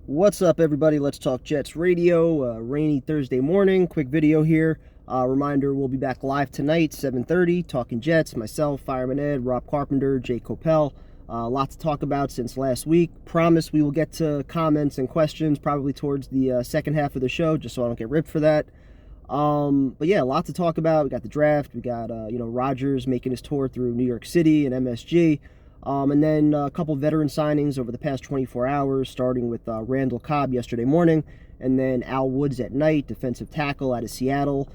What's up, everybody? Let's Talk Jets Radio. Rainy Thursday morning. Quick video here. Reminder, we'll be back live tonight, 7:30, talking Jets. Myself, Fireman Ed, Rob Carpenter, Jay Coppell. Lots to talk about since last week. Promise we will get to comments and questions probably towards the second half of the show, just so I don't get ripped for that. But yeah, a lot to talk about. We got the draft. We got Rodgers making his tour through New York City and MSG. And then a couple veteran signings over the past 24 hours, starting with Randall Cobb yesterday morning, and then Al Woods at night, defensive tackle out of Seattle.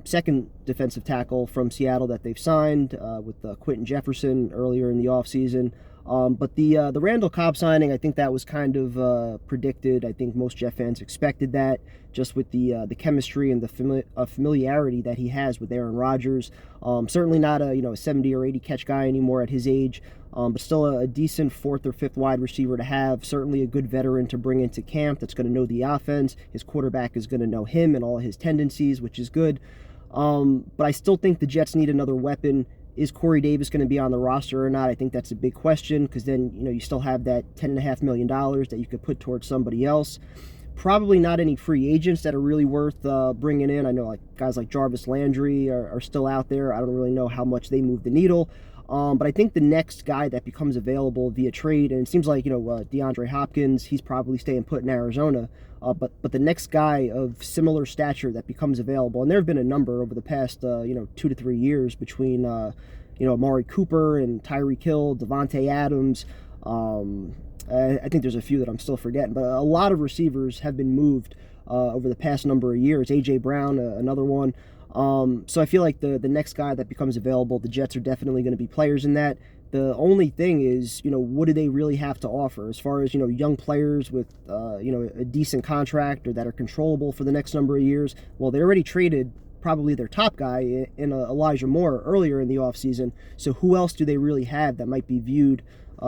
Second defensive tackle from Seattle that they've signed with Quentin Jefferson earlier in the offseason. But the Randall Cobb signing, I think that was kind of predicted. I think most Jet fans expected that, just with the chemistry and the familiarity that he has with Aaron Rodgers. Certainly not a 70 or 80 catch guy anymore at his age, but still a decent fourth or fifth wide receiver to have. Certainly a good veteran to bring into camp that's going to know the offense. His quarterback is going to know him and all his tendencies, which is good. But I still think the Jets need another weapon. Is Corey Davis going to be on the roster or not? I think that's a big question, because then you still have that $10.5 million that you could put towards somebody else. Probably not any free agents that are really worth bringing in. I know guys like Jarvis Landry are still out there. I don't really know how much they move the needle. But I think the next guy that becomes available via trade, and it seems like DeAndre Hopkins, he's probably staying put in Arizona. But the next guy of similar stature that becomes available, and there have been a number over the past 2 to 3 years between Amari Cooper and Tyreek Hill, Devontae Adams. I think there's a few that I'm still forgetting, but a lot of receivers have been moved over the past number of years. A.J. Brown, another one. So I feel like the next guy that becomes available, the Jets are definitely going to be players in that. The only thing is, what do they really have to offer as far as, young players with, a decent contract or that are controllable for the next number of years? Well, they already traded probably their top guy in Elijah Moore earlier in the offseason. So who else do they really have that might be viewed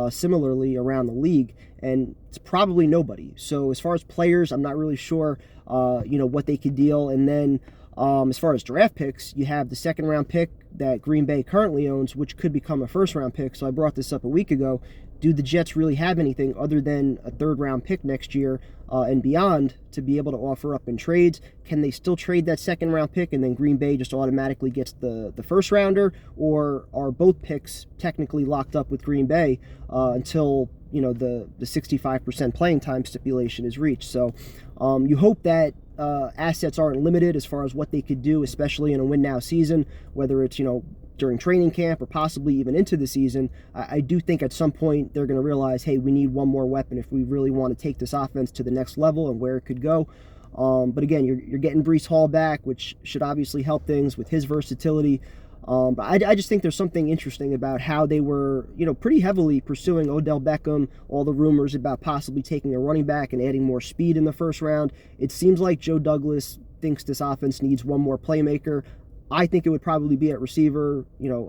similarly around the league? And it's probably nobody. So as far as players, I'm not really sure, what they could deal. And then as far as draft picks, you have the second round pick that Green Bay currently owns, which could become a first round pick. So I brought this up a week ago. Do the Jets really have anything other than a third round pick next year and beyond to be able to offer up in trades? Can they still trade that second round pick and then Green Bay just automatically gets the first rounder? Or are both picks technically locked up with Green Bay until the 65% playing time stipulation is reached? So you hope that assets aren't limited as far as what they could do, especially in a win now season, whether it's during training camp or possibly even into the season. I do think at some point they're going to realize, hey, we need one more weapon if we really want to take this offense to the next level and where it could go. But again, you're getting Breece Hall back, which should obviously help things with his versatility. But I just think there's something interesting about how they were, pretty heavily pursuing Odell Beckham, all the rumors about possibly taking a running back and adding more speed in the first round. It seems like Joe Douglas thinks this offense needs one more playmaker. I think it would probably be at receiver.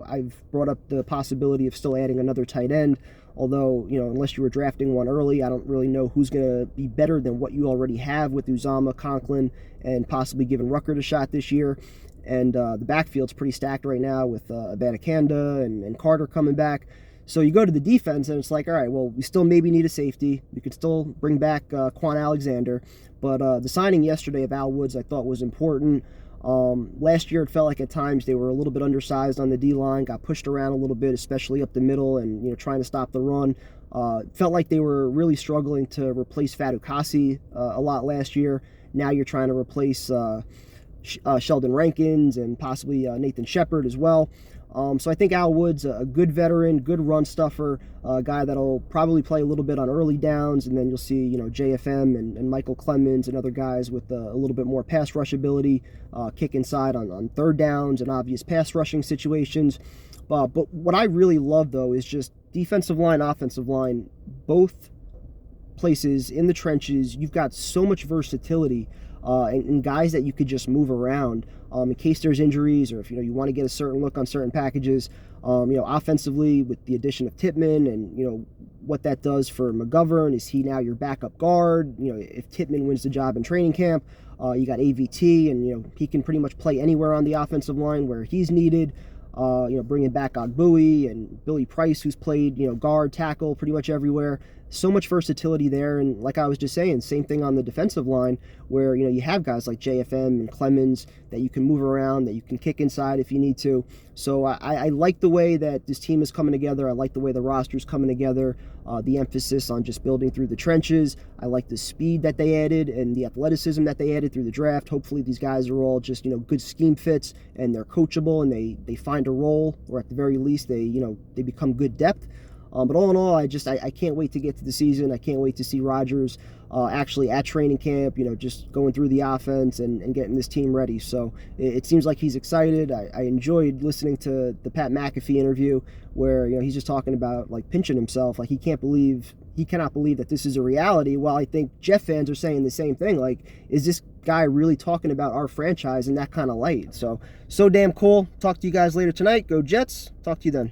I've brought up the possibility of still adding another tight end, although, unless you were drafting one early, I don't really know who's going to be better than what you already have with Uzomah, Conklin, and possibly giving Ruckert a shot this year. And the backfield's pretty stacked right now with Abanikanda and Carter coming back. So you go to the defense, and it's like, all right, well, we still maybe need a safety. We could still bring back Quan Alexander. But the signing yesterday of Al Woods I thought was important. Last year, it felt like at times they were a little bit undersized on the D-line, got pushed around a little bit, especially up the middle and, trying to stop the run. Felt like they were really struggling to replace Fatukasi a lot last year. Now you're trying to replace Sheldon Rankins and possibly Nathan Shepard as well. So I think Al Woods, a good veteran, good run stuffer, a guy that'll probably play a little bit on early downs, and then you'll see, JFM and Michael Clemens and other guys with a little bit more pass rush ability, kick inside on third downs and obvious pass rushing situations. But what I really love, though, is just defensive line, offensive line, both places in the trenches. You've got so much versatility and guys that you could just move around in case there's injuries, or if you want to get a certain look on certain packages. Offensively, with the addition of Tippmann and what that does for McGovern. Is he now your backup guard? If Tippmann wins the job in training camp, you got AVT, and he can pretty much play anywhere on the offensive line where he's needed. Bringing back Ogbui and Billy Price, who's played guard, tackle pretty much everywhere. so much versatility there. And like I was just saying, same thing on the defensive line, where you have guys like JFM and Clemens that you can move around, that you can kick inside if you need to. So I like the way that this team is coming together. I like the way the roster is coming together. The emphasis on just building through the trenches. I like the speed that they added and the athleticism that they added through the draft. Hopefully these guys are all just good scheme fits, and they're coachable, and they find a role, or at the very least they become good depth. But all in all, I can't wait to get to the season. I can't wait to see Rodgers actually at training camp, just going through the offense and getting this team ready. So it seems like he's excited. I enjoyed listening to the Pat McAfee interview where, he's just talking about like pinching himself. Like he cannot believe that this is a reality. While I think Jet fans are saying the same thing. Like, is this guy really talking about our franchise in that kind of light? So damn cool. Talk to you guys later tonight. Go Jets. Talk to you then.